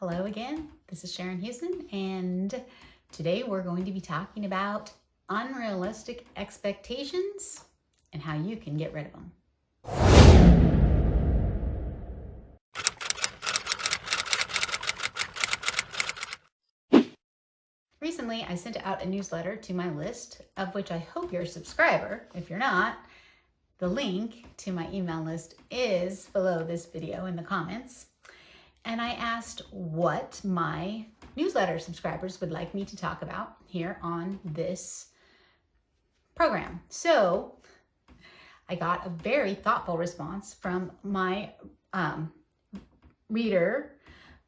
Hello again, this is Sharon Hughson, and today we're going to be talking about unrealistic expectations and how you can get rid of them. Recently, I sent out a newsletter to my list, of which I hope you're a subscriber. If you're not, the link to my email list is below this video in the comments. And I asked what my newsletter subscribers would like me to talk about here on this program. So I got a very thoughtful response from my reader,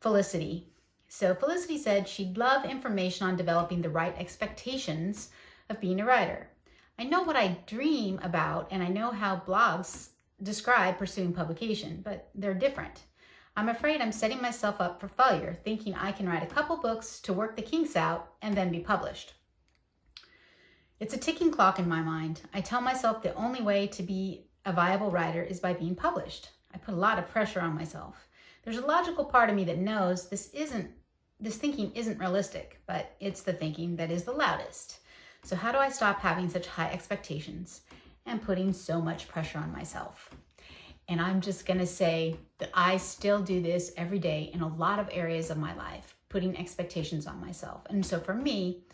Felicity. So Felicity said she'd love information on developing the right expectations of being a writer. I know what I dream about, and I know how blogs describe pursuing publication, but they're different. I'm afraid I'm setting myself up for failure, thinking I can write a couple books to work the kinks out and then be published. It's a ticking clock in my mind. I tell myself the only way to be a viable writer is by being published. I put a lot of pressure on myself. There's a logical part of me that knows this thinking isn't realistic, but it's the thinking that is the loudest. So how do I stop having such high expectations and putting so much pressure on myself? And I'm just going to say that I still do this every day in a lot of areas of my life, putting expectations on myself. And so for me,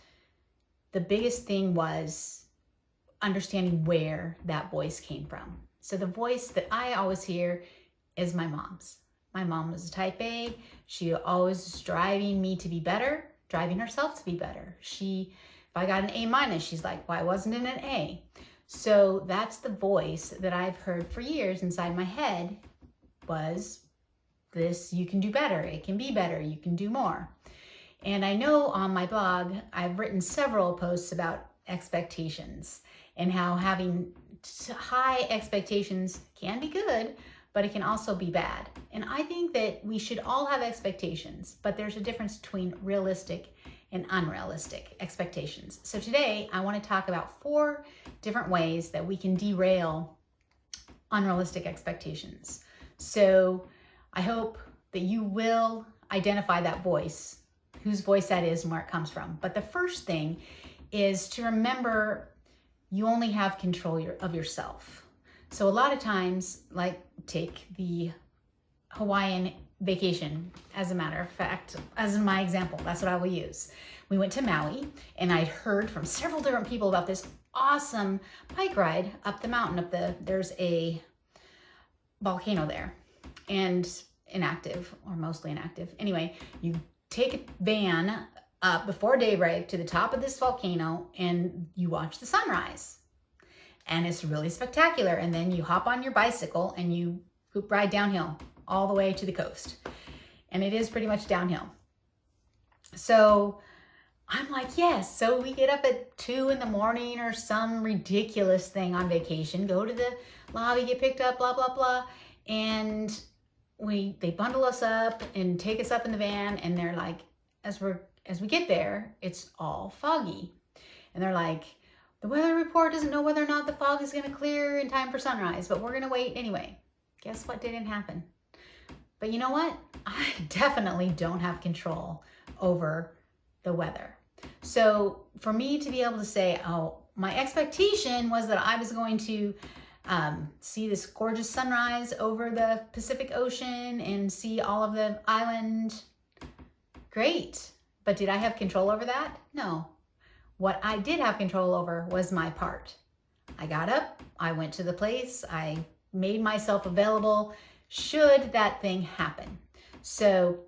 the biggest thing was understanding where that voice came from. So the voice that I always hear is my mom's. My mom was a type A. She always was driving me to be better, driving herself to be better. If I got an A-, she's like, why wasn't it an A? So that's the voice that I've heard for years inside my head was this: you can do better, it can be better, you can do more. And I know on my blog, I've written several posts about expectations and how having high expectations can be good, but it can also be bad. And I think that we should all have expectations, but there's a difference between realistic and unrealistic expectations. So today I want to talk about 4 different ways that we can derail unrealistic expectations. So I hope that you will identify that voice, whose voice that is and where it comes from. But the first thing is to remember you only have control of yourself. So a lot of times, like take the Hawaiian vacation, as a matter of fact, as in my example, that's what I will use. We went to Maui, and I'd heard from several different people about this awesome bike ride up the mountain. There's a volcano there, and inactive, or mostly inactive. Anyway, you take a van up before daybreak to the top of this volcano, and you watch the sunrise. And it's really spectacular. And then you hop on your bicycle and you ride downhill all the way to the coast. And it is pretty much downhill. So I'm like, yes. So we get up at 2 a.m. or some ridiculous thing on vacation, go to the lobby, get picked up, blah, blah, blah. And they bundle us up and take us up in the van. And they're like, as we get there, it's all foggy. And they're like, the weather report doesn't know whether or not the fog is going to clear in time for sunrise, but we're going to wait anyway. Guess what didn't happen? But you know what? I definitely don't have control over the weather. So for me to be able to say, oh, my expectation was that I was going to see this gorgeous sunrise over the Pacific Ocean and see all of the island. Great. But did I have control over that? No. What I did have control over was my part. I got up, I went to the place, I made myself available should that thing happen. So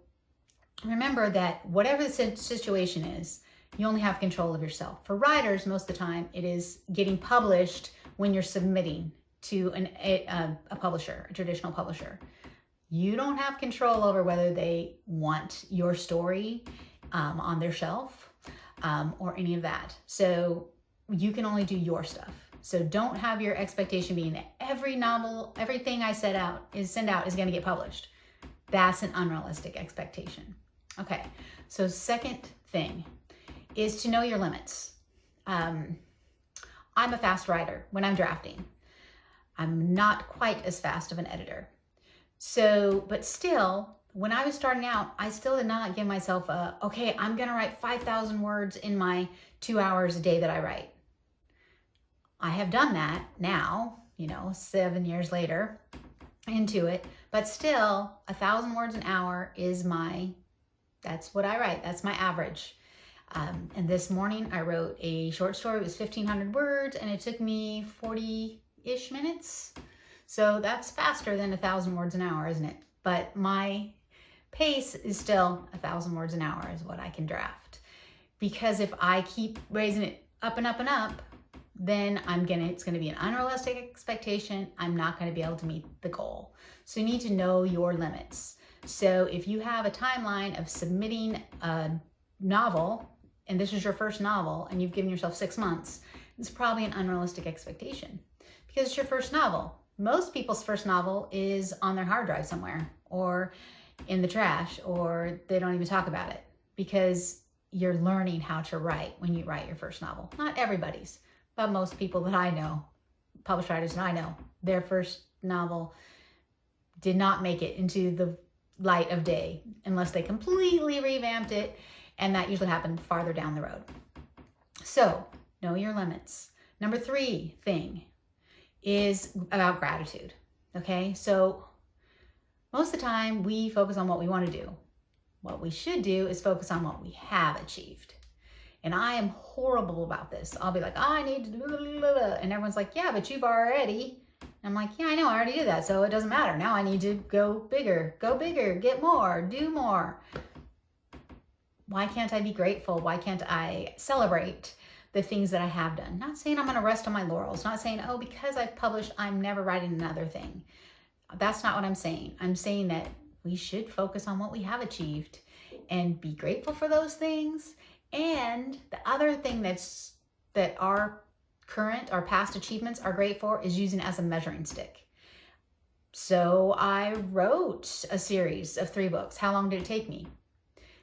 remember that whatever the situation is, you only have control of yourself. For writers, most of the time, it is getting published when you're submitting to a publisher, a traditional publisher. You don't have control over whether they want your story on their shelf. Or any of that. So you can only do your stuff. So don't have your expectation being that every novel, everything I send out is going to get published. That's an unrealistic expectation. Okay, so second thing is to know your limits. I'm a fast writer when I'm drafting. I'm not quite as fast of an editor. So, but still, when I was starting out, I still did not give myself okay, I'm going to write 5,000 words in my 2 hours a day that I write. I have done that now, 7 years later into it, but still 1,000 words an hour is that's what I write. That's my average. And this morning I wrote a short story. It was 1,500 words and it took me 40-ish minutes. So that's faster than 1,000 words an hour, isn't it? But my pace is still 1,000 words an hour is what I can draft. Because if I keep raising it up and up and up, then it's going to be an unrealistic expectation. I'm not going to be able to meet the goal. So you need to know your limits. So if you have a timeline of submitting a novel, and this is your first novel, and you've given yourself 6 months, it's probably an unrealistic expectation because it's your first novel. Most people's first novel is on their hard drive somewhere or in the trash, or they don't even talk about it because you're learning how to write when you write your first novel. Not everybody's, but most people that I know, published writers that I know, their first novel did not make it into the light of day unless they completely revamped it, and that usually happened farther down the road. So know your limits. Number 3 thing is about gratitude. Okay, so most of the time we focus on what we want to do. What we should do is focus on what we have achieved. And I am horrible about this. I'll be like, I need to do blah, blah, blah. And everyone's like, yeah, but you've already. I'm like, yeah, I know, I already did that. So it doesn't matter. Now I need to go bigger, get more, do more. Why can't I be grateful? Why can't I celebrate the things that I have done? Not saying I'm going to rest on my laurels. Not saying, oh, because I've published, I'm never writing another thing. That's not what I'm saying. I'm saying that we should focus on what we have achieved and be grateful for those things. And the other thing that our past achievements are great for is using it as a measuring stick. So I wrote a series of 3 books. How long did it take me?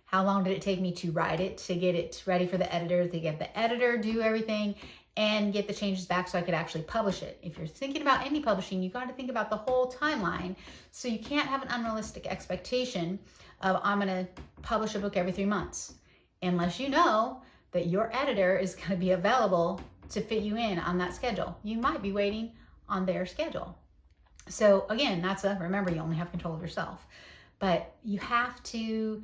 How long did it take me to write it, to get it ready for the editor, to get the editor do everything, and get the changes back so I could actually publish it? If you're thinking about any publishing, you got to think about the whole timeline. So you can't have an unrealistic expectation of I'm going to publish a book every 3 months, unless you know that your editor is going to be available to fit you in on that schedule. You might be waiting on their schedule. So again, remember, you only have control of yourself, but you have to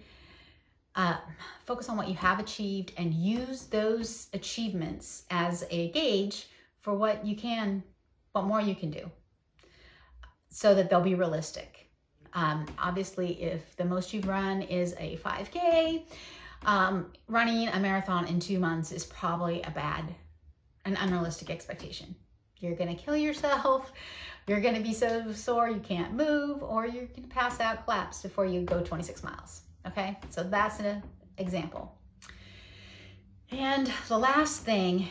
focus on what you have achieved and use those achievements as a gauge for what more you can do so that they'll be realistic. Obviously, if the most you've run is a 5K, running a marathon in 2 months is probably an unrealistic expectation. You're going to kill yourself. You're going to be so sore you can't move, or you're going to pass out, collapse before you go 26 miles. Okay, so that's an example. And the last thing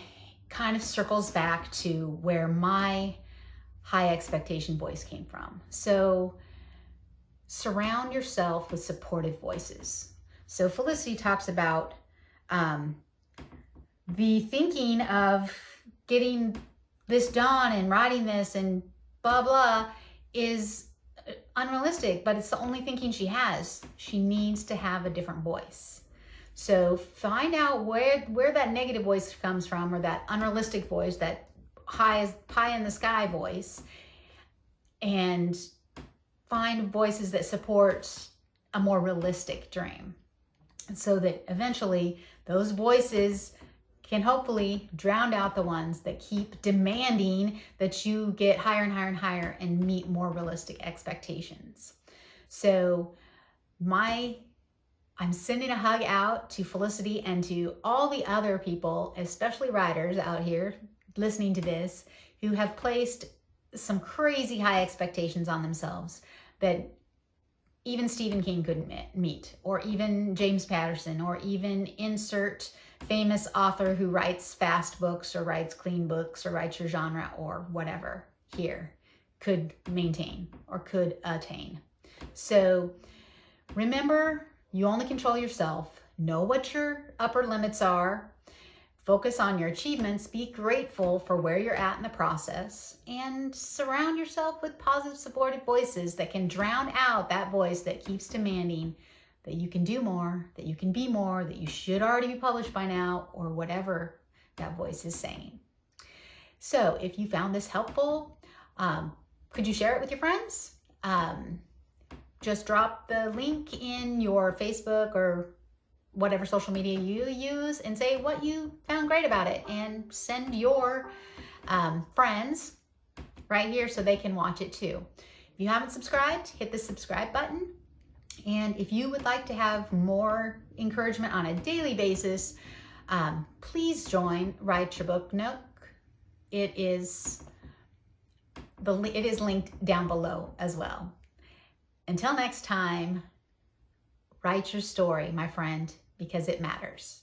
kind of circles back to where my high expectation voice came from. So surround yourself with supportive voices. So Felicity talks about the thinking of getting this done and writing this and blah, blah is unrealistic, but it's the only thinking she has. She needs to have a different voice. So find out where that negative voice comes from, or that unrealistic voice, that pie in the sky voice, and find voices that support a more realistic dream, so that eventually those voices can hopefully drown out the ones that keep demanding that you get higher and higher and higher and meet more realistic expectations. So I'm sending a hug out to Felicity and to all the other people, especially writers out here listening to this, who have placed some crazy high expectations on themselves that even Stephen King couldn't meet, or even James Patterson, or even insert famous author who writes fast books or writes clean books or writes your genre or whatever here could maintain or could attain. So remember, you only control yourself. Know what your upper limits are. Focus on your achievements, be grateful for where you're at in the process, and surround yourself with positive, supportive voices that can drown out that voice that keeps demanding that you can do more, that you can be more, that you should already be published by now, or whatever that voice is saying. So if you found this helpful, could you share it with your friends? Just drop the link in your Facebook or whatever social media you use and say what you found great about it, and send your friends right here so they can watch it too. If you haven't subscribed, hit the subscribe button. And if you would like to have more encouragement on a daily basis, please join Write Your Book Nook. It is linked down below as well. Until next time, write your story, my friend, because it matters.